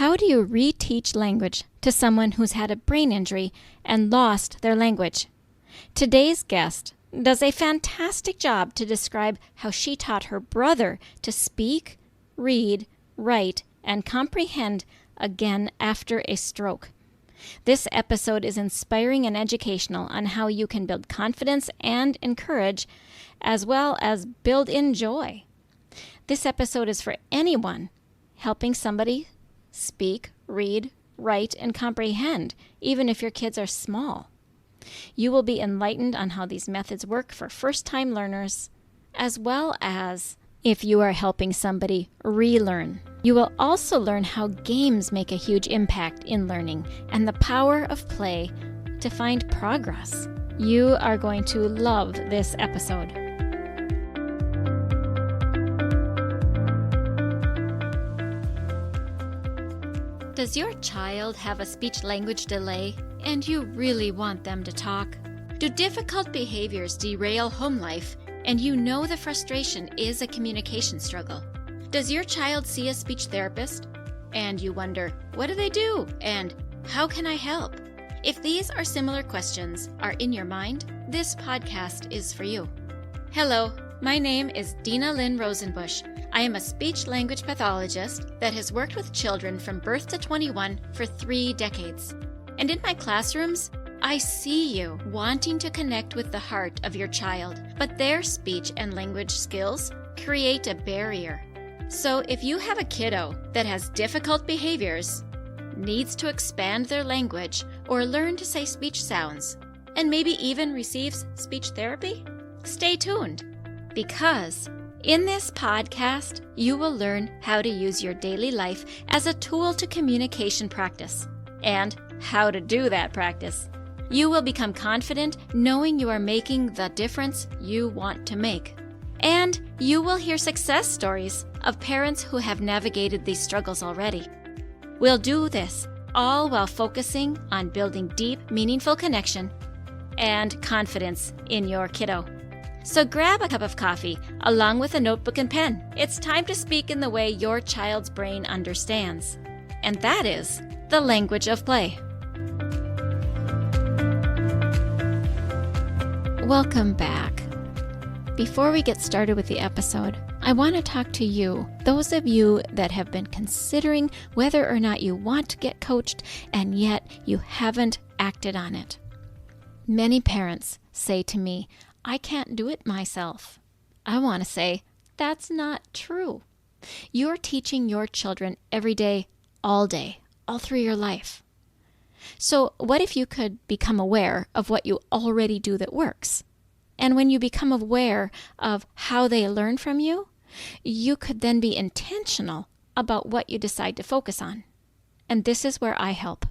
How do you reteach language to someone who's had a brain injury and lost their language? Today's guest does a fantastic job to describe how she taught her brother to speak, read, write, and comprehend again after a stroke. This episode is inspiring and educational on how you can build confidence and encourage, as well as build in joy. This episode is for anyone helping somebody speak, read, write, and comprehend, even if your kids are small. You will be enlightened on how these methods work for first-time learners, as well as if you are helping somebody relearn. You will also learn how games make a huge impact in learning and the power of play to find progress. You are going to love this episode. Does your child have a speech-language delay and you really want them to talk? Do difficult behaviors derail home life and you know the frustration is a communication struggle? Does your child see a speech therapist and you wonder, what do they do and how can I help? If these or similar questions are in your mind, this podcast is for you. Hello, my name is Dinalynn Rosenbusch. I am a speech-language pathologist that has worked with children from birth to 21 for 3 decades. And in my classrooms, I see you wanting to connect with the heart of your child, but their speech and language skills create a barrier. So if you have a kiddo that has difficult behaviors, needs to expand their language or learn to say speech sounds, and maybe even receives speech therapy, stay tuned, because in this podcast, you will learn how to use your daily life as a tool to communication practice and how to do that practice. You will become confident knowing you are making the difference you want to make. And you will hear success stories of parents who have navigated these struggles already. We'll do this all while focusing on building deep, meaningful connection and confidence in your kiddo. So grab a cup of coffee along with a notebook and pen. It's time to speak in the way your child's brain understands. And that is the language of play. Welcome back. Before we get started with the episode, I want to talk to you, those of you that have been considering whether or not you want to get coached and yet you haven't acted on it. Many parents say to me, I can't do it myself. I want to say, that's not true. You're teaching your children every day, all through your life. So what if you could become aware of what you already do that works? And when you become aware of how they learn from you, you could then be intentional about what you decide to focus on. And this is where I help.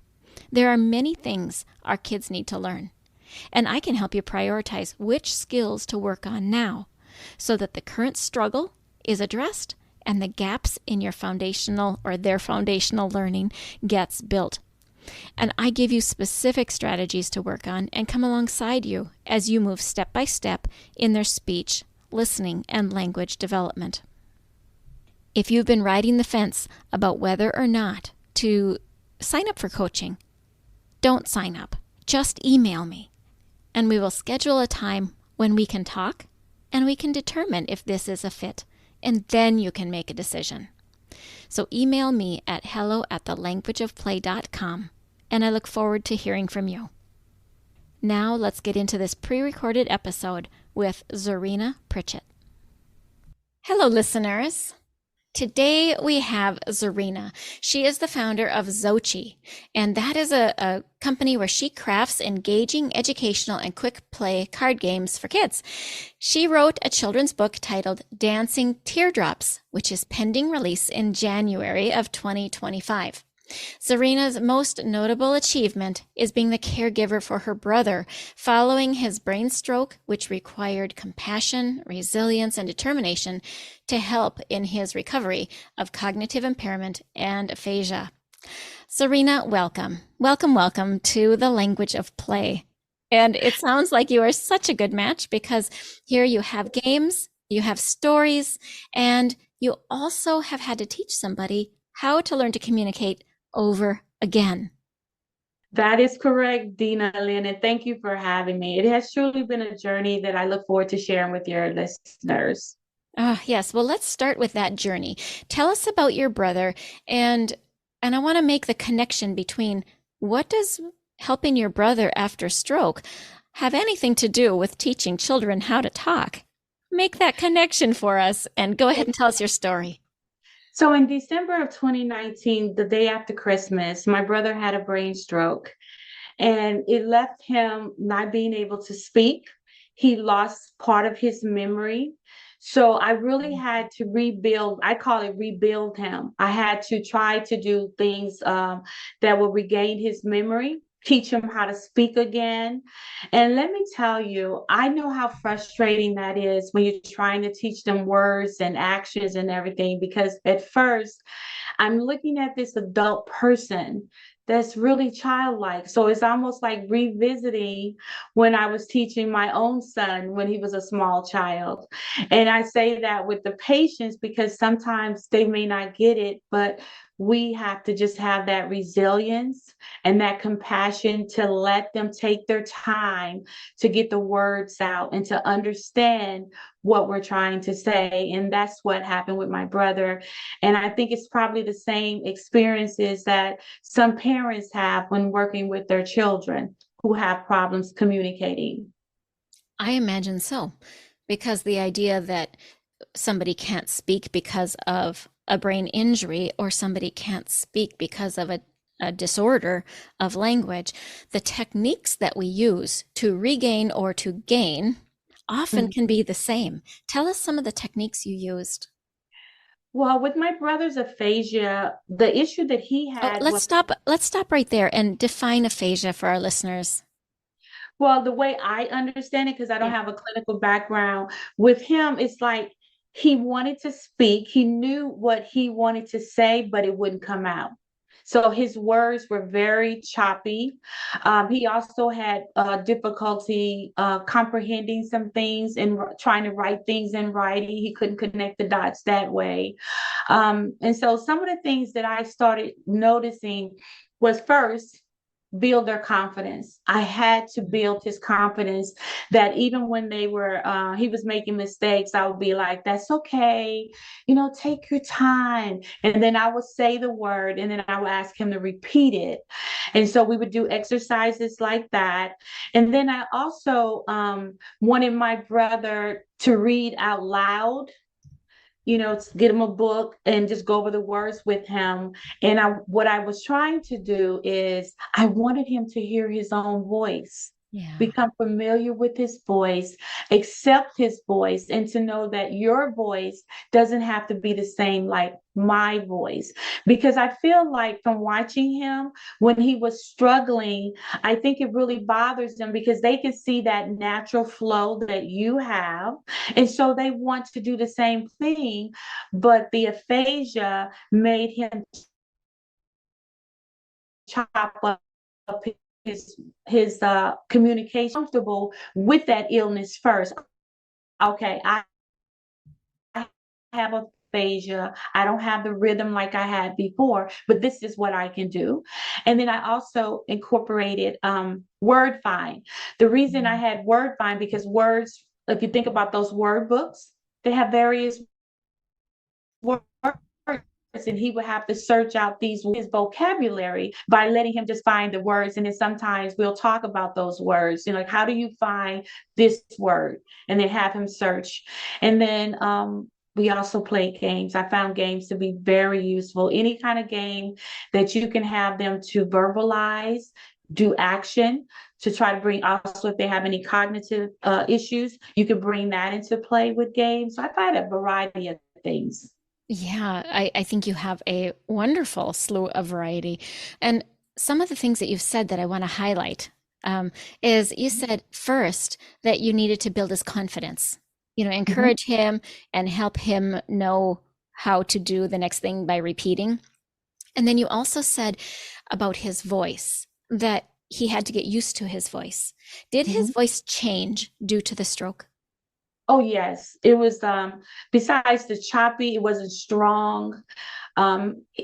There are many things our kids need to learn. And I can help you prioritize which skills to work on now so that the current struggle is addressed and the gaps in your foundational or their foundational learning gets built. And I give you specific strategies to work on and come alongside you as you move step by step in their speech, listening, and language development. If you've been riding the fence about whether or not to sign up for coaching, don't sign up. Just email me. And we will schedule a time when we can talk and we can determine if this is a fit. And then you can make a decision. So email me at hello@thelanguageofplay.com and I look forward to hearing from you. Now let's get into this pre-recorded episode with Zorina Pritchett. Hello, listeners. Today we have Zorina. She is the founder of ZoChey, and that is a company where she crafts engaging, educational, and quick play card games for kids. She wrote a children's book titled Dancing Teardrops, which is pending release in January of 2025. Zorina's most notable achievement is being the caregiver for her brother following his brain stroke, which required compassion, resilience, and determination to help in his recovery of cognitive impairment and aphasia. Zorina, welcome. Welcome to the language of play. And it sounds like you are such a good match because here you have games, you have stories, and you also have had to teach somebody how to learn to communicate over again. That is correct, Dinalynn, and thank you for having me. It has truly been a journey that I look forward to sharing with your listeners. Ah, yes. Well, let's start with that journey. Tell us about your brother and I want to make the connection between what does helping your brother after stroke have anything to do with teaching children how to talk? Make that connection for us and go ahead and tell us your story. So, in December of 2019, the day after Christmas, my brother had a brain stroke, and it left him not being able to speak. He lost part of his memory. So I really had to rebuild, I call it rebuild him. I had to try to do things that will regain his memory, teach him how to speak again. And let me tell you, I know how frustrating that is when you're trying to teach them words and actions and everything, because at first, I'm looking at this adult person that's really childlike. So it's almost like revisiting when I was teaching my own son when he was a small child. And I say that with the patience because sometimes they may not get it, but we have to just have that resilience and that compassion to let them take their time to get the words out and to understand what we're trying to say. And that's what happened with my brother. And I think it's probably the same experiences that some parents have when working with their children who have problems communicating. I imagine so, because the idea that somebody can't speak because of a brain injury or somebody can't speak because of a disorder of language, the techniques that we use to regain or to gain often Mhm. can be the same. Tell us some of the techniques you used. Well, with my brother's aphasia, the issue that he Oh, had let's was, stop. Let's stop right there and define aphasia for our listeners. well, the way I understand it, because I don't Yeah. have a clinical background, with him, it's like he wanted to speak. He knew what he wanted to say, but it wouldn't come out. So his words were very choppy. He also had difficulty comprehending some things and trying to write things in writing. He couldn't connect the dots that way. And so some of the things that I started noticing was first, build their confidence. I had to build his confidence that even when he was making mistakes, I would be like, that's okay. Take your time. And then I would say the word and then I would ask him to repeat it. And so we would do exercises like that. And then I also wanted my brother to read out loud, get him a book and just go over the words with him. And what I was trying to do is I wanted him to hear his own voice, Yeah. become familiar with his voice, accept his voice, and to know that your voice doesn't have to be the same like my voice. Because I feel like from watching him when he was struggling, I think it really bothers them because they can see that natural flow that you have. And so they want to do the same thing, but the aphasia made him chop up his communication comfortable with that illness first. Okay, I have aphasia. I don't have the rhythm like I had before, but this is what I can do. And then I also incorporated word find. The reason I had word find because words, if you think about those word books, they have various words, and he would have to search out his vocabulary by letting him just find the words. And then sometimes we'll talk about those words, like how do you find this word, and then have him search. And then we also play games. I found games to be very useful. Any kind of game that you can have them to verbalize, do action, to try to bring, also if they have any cognitive issues, you can bring that into play with games. So I find a variety of things. Yeah, I think you have a wonderful slew of variety. And some of the things that you've said that I want to highlight is you said first that you needed to build his confidence, Mhm. encourage him and help him know how to do the next thing by repeating. And then you also said about his voice, that he had to get used to his voice. Did his Mhm. voice change due to the stroke? Oh yes, it was besides the choppy, it wasn't strong.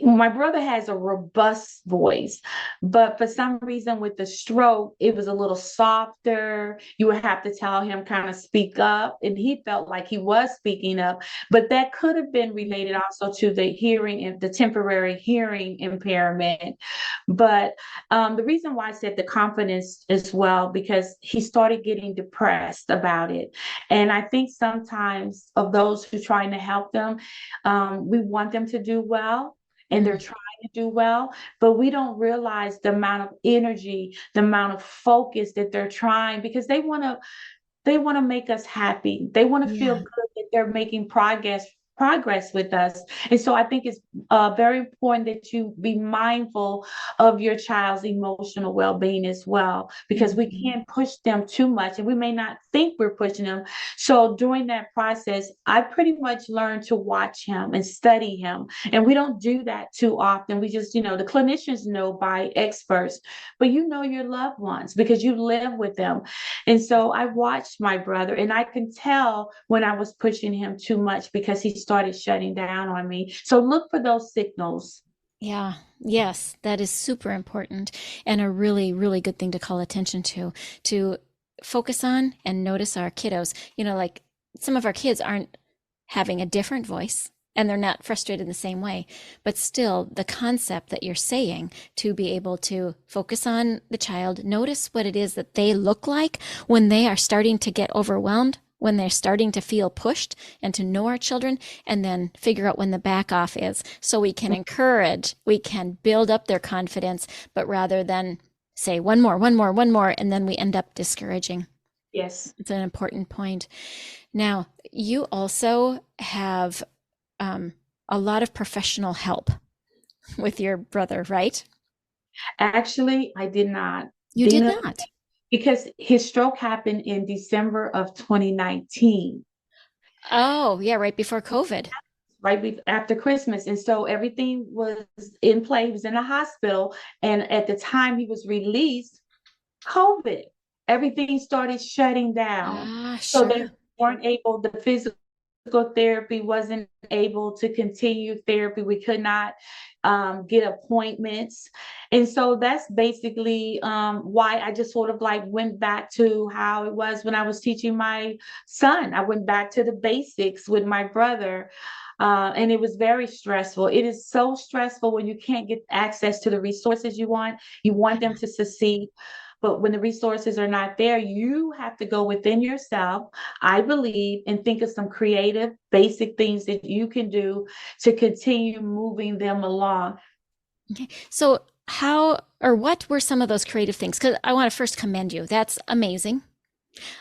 My brother has a robust voice, but for some reason with the stroke, it was a little softer. You would have to tell him kind of speak up, and he felt like he was speaking up, but that could have been related also to the hearing and the temporary hearing impairment. But the reason why I said the confidence as well, because he started getting depressed about it. And I think sometimes of those who trying to help them, we want them to do well and they're trying to do well, but we don't realize the amount of energy, the amount of focus that they're trying because they want to make us happy. They want to feel Yeah. good that they're making progress with us. And so I think it's very important that you be mindful of your child's emotional well-being as well, because we Mhm. can't push them too much and we may not think we're pushing them. So during that process, I pretty much learned to watch him and study him. And we don't do that too often. We just, the clinicians know by experts, but you know your loved ones because you live with them. And so I watched my brother, and I can tell when I was pushing him too much because he started shutting down on me. So look for those signals. Yeah, yes, that is super important and a really, really good thing to call attention to focus on and notice our kiddos. Like some of our kids aren't having a different voice and they're not frustrated in the same way, but still the concept that you're saying to be able to focus on the child, notice what it is that they look like when they are starting to get overwhelmed, when they're starting to feel pushed, and to know our children, and then figure out when the back off is so we can encourage, we can build up their confidence, but rather than say one more, one more, one more, and then we end up discouraging. Yes. It's an important point. Now, you also have um, a lot of professional help with your brother, right? Actually, I did not. You did Dina, not. because his stroke happened in December of 2019, Oh, yeah, right before COVID. after Christmas. And so everything was in play. He was in a hospital. And at the time he was released, COVID, everything started shutting down. Ah, So they sure. weren't able, the physical therapy wasn't able to continue therapy. We could not get appointments. And so that's basically why I just sort of like went back to how it was when I was teaching my son. I went back to the basics with my brother. And it was very stressful. It is so stressful when you can't get access to the resources you want. You want them to succeed. But when the resources are not there, you have to go within yourself, I believe, and think of some creative, basic things that you can do to continue moving them along. Okay. So, how or what were some of those creative things? Because I want to first commend you. That's amazing.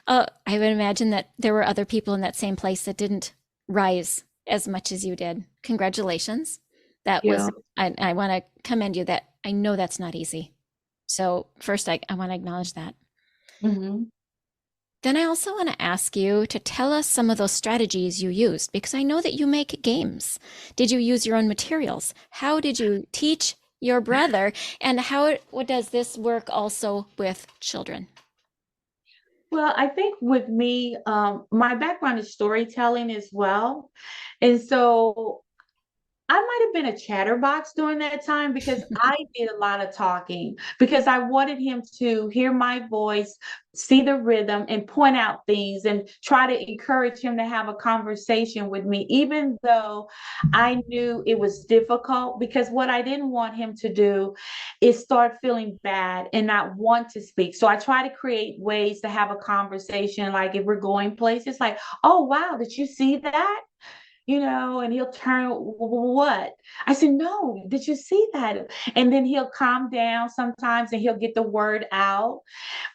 I would imagine that there were other people in that same place that didn't rise as much as you did. Congratulations. That was, Yeah. I want to commend you that I know that's not easy. So, first, I want to acknowledge that. Mhm. Then I also want to ask you to tell us some of those strategies you used because I know that you make games. Did you use your own materials? How did you teach your brother? And what does this work also with children? Well, I think with me, my background is storytelling as well. And so I might have been a chatterbox during that time because I did a lot of talking because I wanted him to hear my voice, see the rhythm, and point out things and try to encourage him to have a conversation with me, even though I knew it was difficult. Because what I didn't want him to do is start feeling bad and not want to speak. So I try to create ways to have a conversation, like if we're going places, like, oh, wow, did you see that? And he'll turn, what? I said, no, did you see that? And then he'll calm down sometimes and he'll get the word out.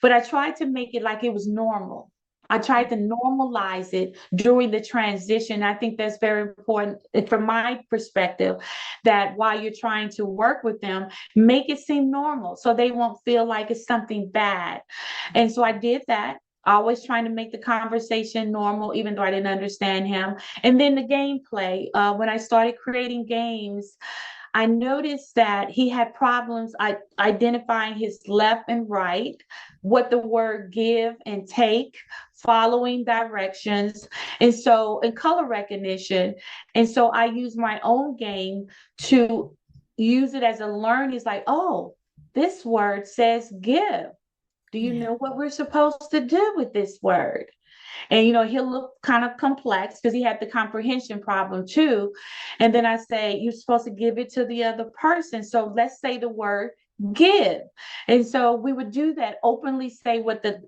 But I tried to make it like it was normal. I tried to normalize it during the transition. I think that's very important from my perspective, that while you're trying to work with them, make it seem normal so they won't feel like it's something bad. And so I did that. Always trying to make the conversation normal, even though I didn't understand him. And then the gameplay. When I started creating games, I noticed that he had problems identifying his left and right, what the word give and take. following directions, and color recognition. And so I use my own game to use it as a learn. It's like, oh, this word says give. Do you Yeah. know what we're supposed to do with this word? And he'll look kind of complex because he had the comprehension problem too. And then I say, you're supposed to give it to the other person. So let's say the word give. And so we would do that, openly say what the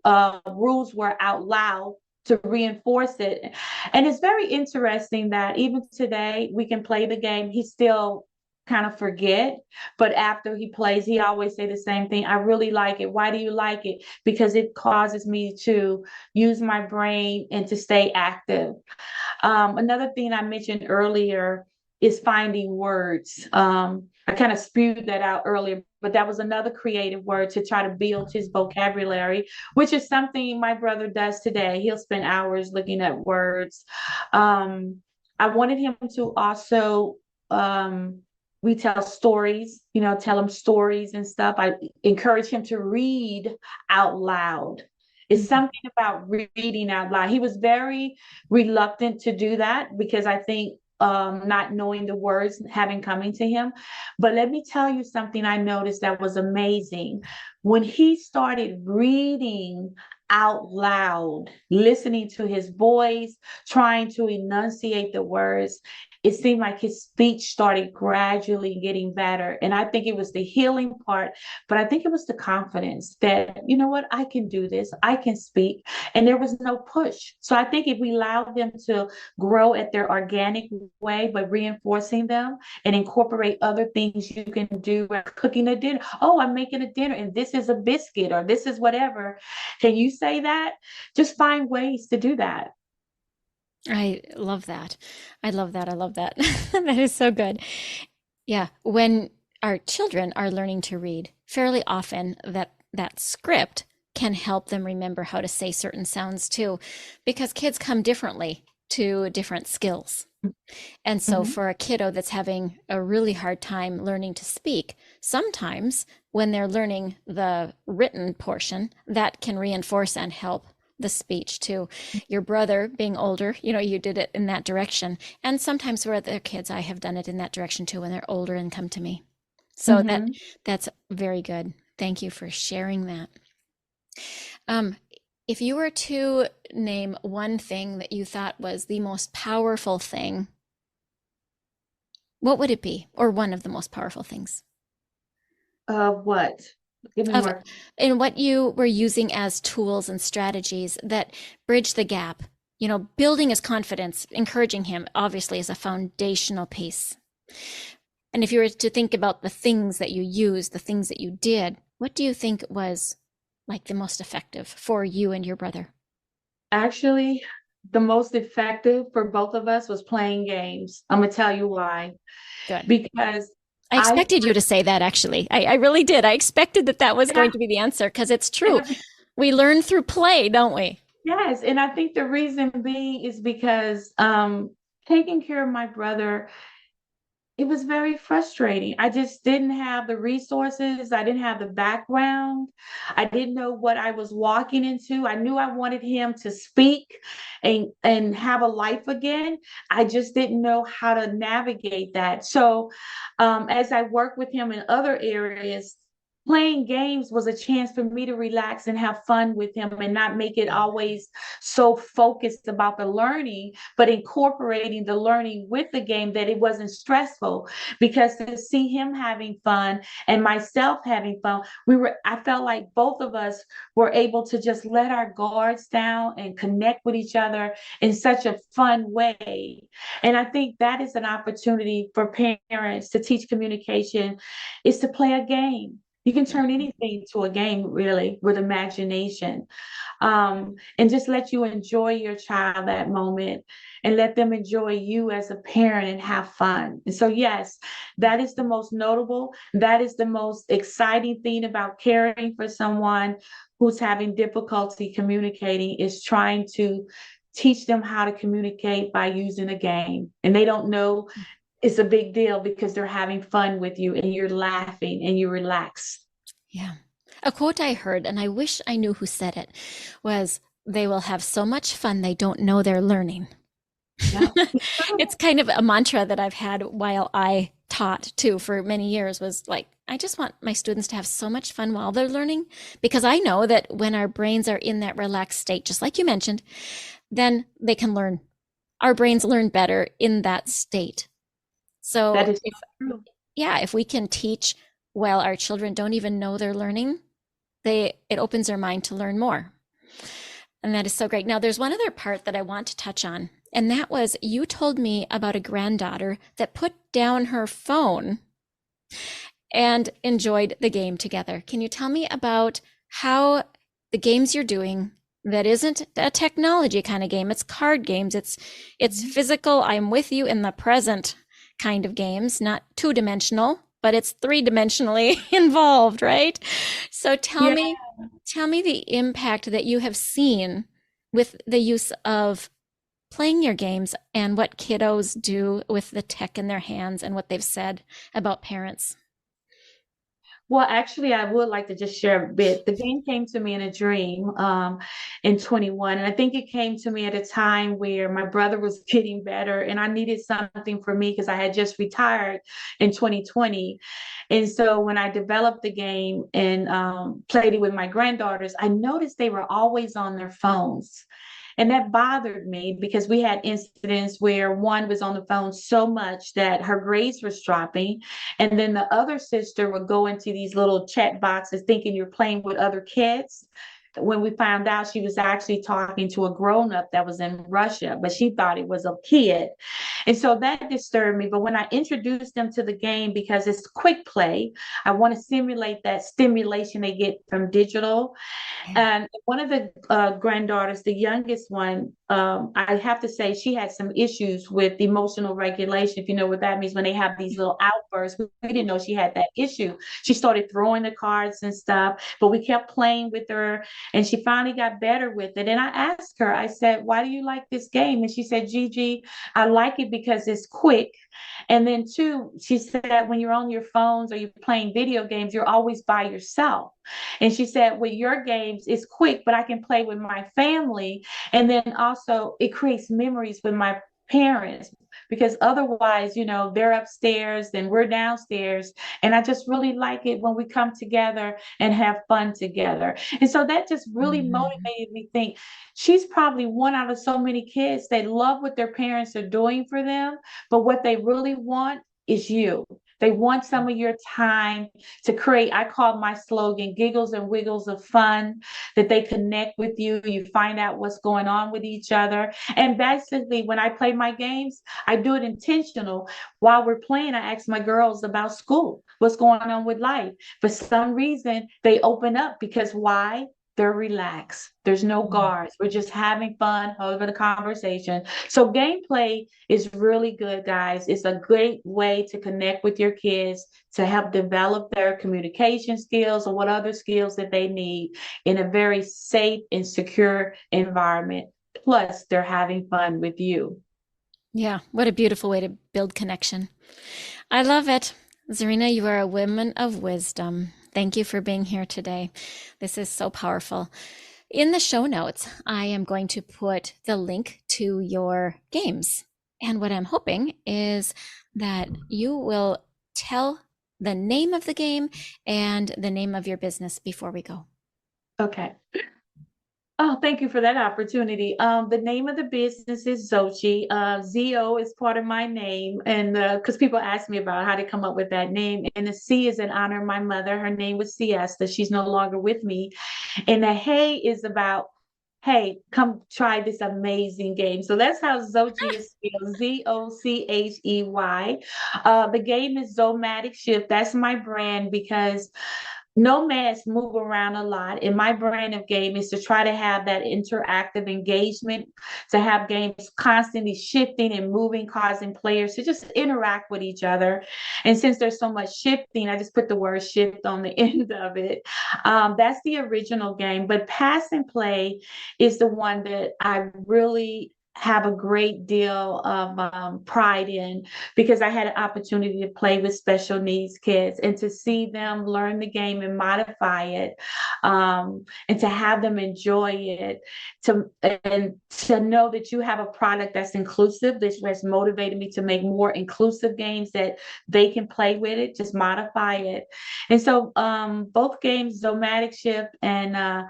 rules were out loud to reinforce it. And it's very interesting that even today we can play the game. He still kind of forget, but after he plays, he always say the same thing. I really like it. Why do you like it? Because it causes me to use my brain and to stay active. Another thing I mentioned earlier is finding words. I kind of spewed that out earlier, but that was another creative word to try to build his vocabulary, which is something my brother does today. He'll spend hours looking at words. I wanted him to also retell stories, tell him stories and stuff. I encourage him to read out loud. It's something about reading out loud. He was very reluctant to do that because I think not knowing the words having coming to him. But let me tell you something I noticed that was amazing. When he started reading out loud, listening to his voice, trying to enunciate the words, it seemed like his speech started gradually getting better. And I think it was the healing part, but I think it was the confidence that, you know what, I can do this, I can speak. And there was no push. So I think if we allow them to grow at their organic way, but reinforcing them and incorporate other things you can do, like cooking a dinner. Oh, I'm making a dinner and this is a biscuit or this is whatever. Can you say that? Just find ways to do that. I love that. I love that. I love that. That is so good. Yeah, when our children are learning to read, fairly often that script can help them remember how to say certain sounds too, because kids come differently to different skills. And so Mhm. for a kiddo that's having a really hard time learning to speak, sometimes when they're learning the written portion, that can reinforce and help the speech too. Your brother being older, you did it in that direction. And sometimes for other kids, I have done it in that direction too when they're older and come to me. So Mhm. that's very good. Thank you for sharing that. Um, if you were to name one thing that you thought was the most powerful thing, what would it be? Or one of the most powerful things What? Give me of more. in what you were using as tools and strategies that bridge the gap? Building his confidence, encouraging him, obviously, is a foundational piece. And if you were to think about the things that you used, the things that you did, what do you think was like the most effective for you and your brother? Actually, the most effective for both of us was playing games. I'm gonna tell you why. Good. Because I I, expected you to say that, actually. I really did. I expected that was and going to be the answer because it's and true. We learn through play, don't we? yes, and I think the reason being is because taking care of my brother, it was very frustrating. I just didn't have the resources. I didn't have the background. I didn't know what I was walking into. I knew I wanted him to speak and have a life again. I just didn't know how to navigate that. So, as I work with him in other areas, playing games was a chance for me to relax and have fun with him and not make it always so focused about the learning, but incorporating the learning with the game that it wasn't stressful. Because to see him having fun and myself having fun, I felt like both of us were able to just let our guards down and connect with each other in such a fun way. And I think that is an opportunity for parents to teach communication, is to play a game. You can turn anything to a game, really, with imagination, and just let you enjoy your child that moment and let them enjoy you as a parent and have fun. And so, yes, that is the most notable. That is the most exciting thing about caring for someone who's having difficulty communicating, is trying to teach them how to communicate by using a game. And they don't know it's a big deal because they're having fun with you and you're laughing and you relax. Yeah. A quote I heard, and I wish I knew who said it, was they will have so much fun they don't know they're learning. Yeah. It's kind of a mantra that I've had while I taught too for many years was like, I just want my students to have so much fun while they're learning because I know that when our brains are in that relaxed state, just like you mentioned, then they can learn. Our brains learn better in that state. So That is if, true. yeah, if we can teach while our children don't even know they're learning, it opens their mind to learn more. And that is so great. Now, there's one other part that I want to touch on, and that was you told me about a granddaughter that put down her phone and enjoyed the game together. Can you tell me about how the games you're doing that isn't a technology kind of game, it's card games, it's physical, I'm with you in the present kind of games, not two-dimensional, but it's three-dimensionally involved, right? So Yeah. tell me the impact that you have seen with the use of playing your games and what kiddos do with the tech in their hands and what they've said about parents. Well, actually, I would like to just share a bit. The game came to me in a dream in 21. And I think it came to me at a time where my brother was getting better and I needed something for me because I had just retired in 2020. And so when I developed the game and played it with my granddaughters, I noticed they were always on their phones. And that bothered me because we had incidents where one was on the phone so much that her grades was dropping. And then the other sister would go into these little chat boxes thinking you're playing with other kids. When we found out she was actually talking to a grown up that was in Russia, but she thought it was a kid. And so that disturbed me. But when I introduced them to the game, because it's quick play, I want to simulate that stimulation they get from digital. Yeah. And one of the granddaughters, the youngest one, I have to say she had some issues with emotional regulation. If you know what that means, when they have these little outbursts, we didn't know she had that issue. She started throwing the cards and stuff, but we kept playing with her and she finally got better with it. And I asked her, I said, why do you like this game? And she said, Gigi, I like it because it's quick. And then two, she said, when you're on your phones or you're playing video games, you're always by yourself. And she said, with your games, it's quick, but I can play with my family. And then also it creates memories with my parents because otherwise, they're upstairs and we're downstairs. And I just really like it when we come together and have fun together. And so that just really Mhm. motivated me to think she's probably one out of so many kids. They love what their parents are doing for them, but what they really want is you. They want some of your time to create. I call my slogan giggles and wiggles of fun, that they connect with you. You find out what's going on with each other. And basically, when I play my games, I do it intentional. While we're playing, I ask my girls about school, what's going on with life. For some reason, they open up because why? They're relaxed. There's no guards. We're just having fun over the conversation. So gameplay is really good, guys. It's a great way to connect with your kids, to help develop their communication skills or what other skills that they need in a very safe and secure environment. Plus, they're having fun with you. Yeah, what a beautiful way to build connection. I love it. Zorina, you are a woman of wisdom. Thank you for being here today. This is so powerful. In the show notes, I am going to put the link to your games. And what I'm hoping is that you will tell the name of the game and the name of your business before we go. Okay. Oh, thank you for that opportunity. The name of the business is ZoChey. ZO is part of my name, and because people ask me about how to come up with that name, and the C is in honor of my mother. Her name was Siesta. She's no longer with me, and the Hey is about, hey, come try this amazing game. So that's how ZoChey is spelled, ZoChey. The game is Zomatic Shift. That's my brand because nomads move around a lot, and my brand of game is to try to have that interactive engagement, to have games constantly shifting and moving, causing players to just interact with each other. And since there's so much shifting, I just put the word shift on the end of it. That's the original game, but Pass and Play is the one that I really have a great deal of pride in, because I had an opportunity to play with special needs kids and to see them learn the game and modify it, and to have them enjoy it, and to know that you have a product that's inclusive. This has motivated me to make more inclusive games that they can play with it, just modify it. And so both games, Zomatic Shift and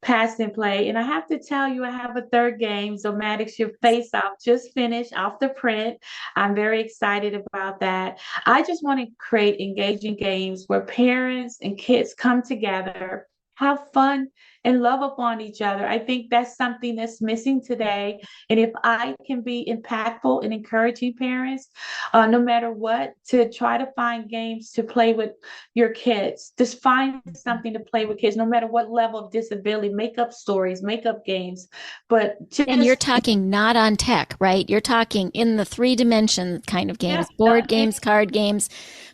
Pass and Play. And I have to tell you, I have a third game, Zomatic Shift Face Off, just finished off the print. I'm very excited about that. I just want to create engaging games where parents and kids come together, have fun, and love upon each other. I think that's something that's missing today. And if I can be impactful in encouraging parents, no matter what, to try to find games to play with your kids, just find something to play with kids, no matter what level of disability, make up stories, make up games. But And you're just, talking not on tech, right? You're talking in the 3-dimension kind of games, yeah, board games, card games,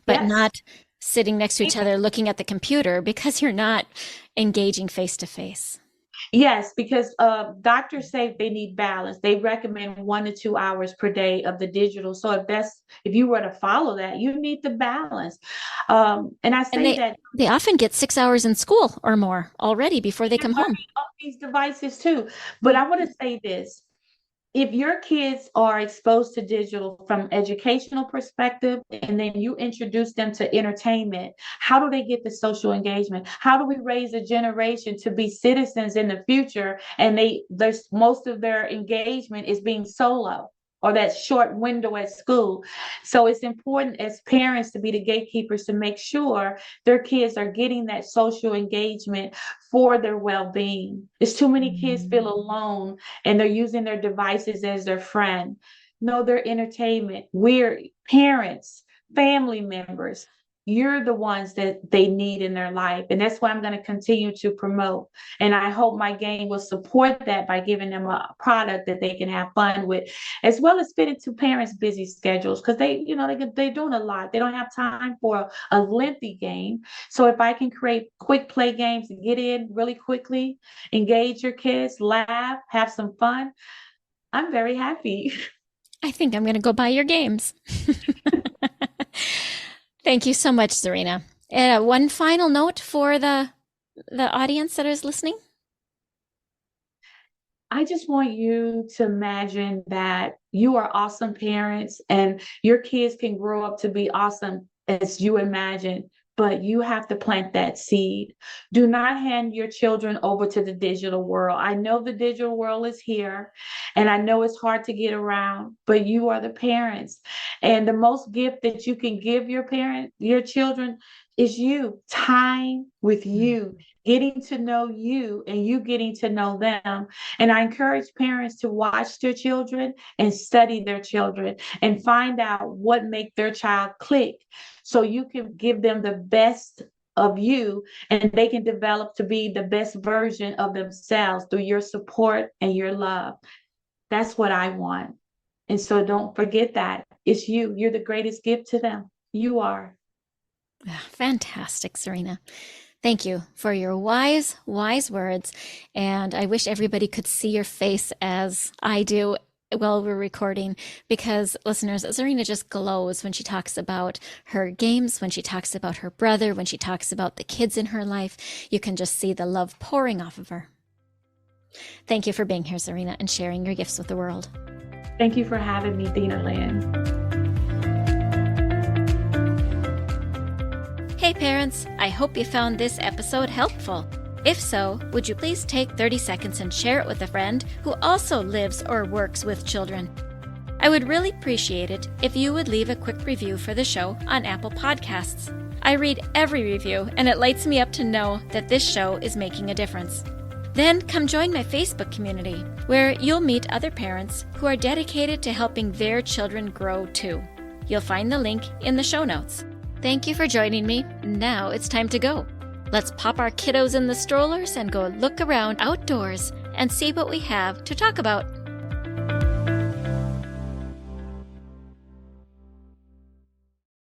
but yes. not sitting next to each other looking at the computer, because you're not engaging face to face. Yes, because doctors say they need balance. They recommend 1 to 2 hours per day of the digital. So if you were to follow that, you need the balance. And I And say that they often get 6 hours in school or more already before they they're come home. learning on these devices too. But I want to say this. If your kids are exposed to digital from educational perspective, and then you introduce them to entertainment, how do they get the social engagement? How do we raise a generation to be citizens in the future? And there's most of their engagement is being solo, or that short window at school. So it's important as parents to be the gatekeepers to make sure their kids are getting that social engagement for their well-being. There's too many kids feel alone and they're using their devices as their friend. No, they're entertainment. We're parents, family members. You're the ones that they need in their life. And that's what I'm going to continue to promote. And I hope my game will support that by giving them a product that they can have fun with, as well as fit into parents' busy schedules. Because they're doing a lot. They don't have time for a lengthy game. So if I can create quick play games, get in really quickly, engage your kids, laugh, have some fun, I'm very happy. I think I'm going to go buy your games. Thank you so much, Zorina. One final note for the audience that is listening. I just want you to imagine that you are awesome parents and your kids can grow up to be awesome as you imagine, but you have to plant that seed. Do not hand your children over to the digital world. I know the digital world is here and I know it's hard to get around, but you are the parents. And the most gift that you can give your children is you, time with you, getting to know you and you getting to know them. And I encourage parents to watch their children and study their children and find out what makes their child click, so you can give them the best of you and they can develop to be the best version of themselves through your support and your love. That's what I want. And so don't forget that. It's you. You're the greatest gift to them. You are. Fantastic, Zorina. Thank you for your wise words. And I wish everybody could see your face as I do while we're recording, because listeners, Zorina just glows when she talks about her games, when she talks about her brother, when she talks about the kids in her life. You can just see the love pouring off of her. Thank you for being here, Zorina, and sharing your gifts with the world. Thank you for having me, Dinalynn. Hey parents, I hope you found this episode helpful. If so, would you please take 30 seconds and share it with a friend who also lives or works with children? I would really appreciate it if you would leave a quick review for the show on Apple Podcasts. I read every review and it lights me up to know that this show is making a difference. Then come join my Facebook community, where you'll meet other parents who are dedicated to helping their children grow too. You'll find the link in the show notes. Thank you for joining me. Now it's time to go. Let's pop our kiddos in the strollers and go look around outdoors and see what we have to talk about.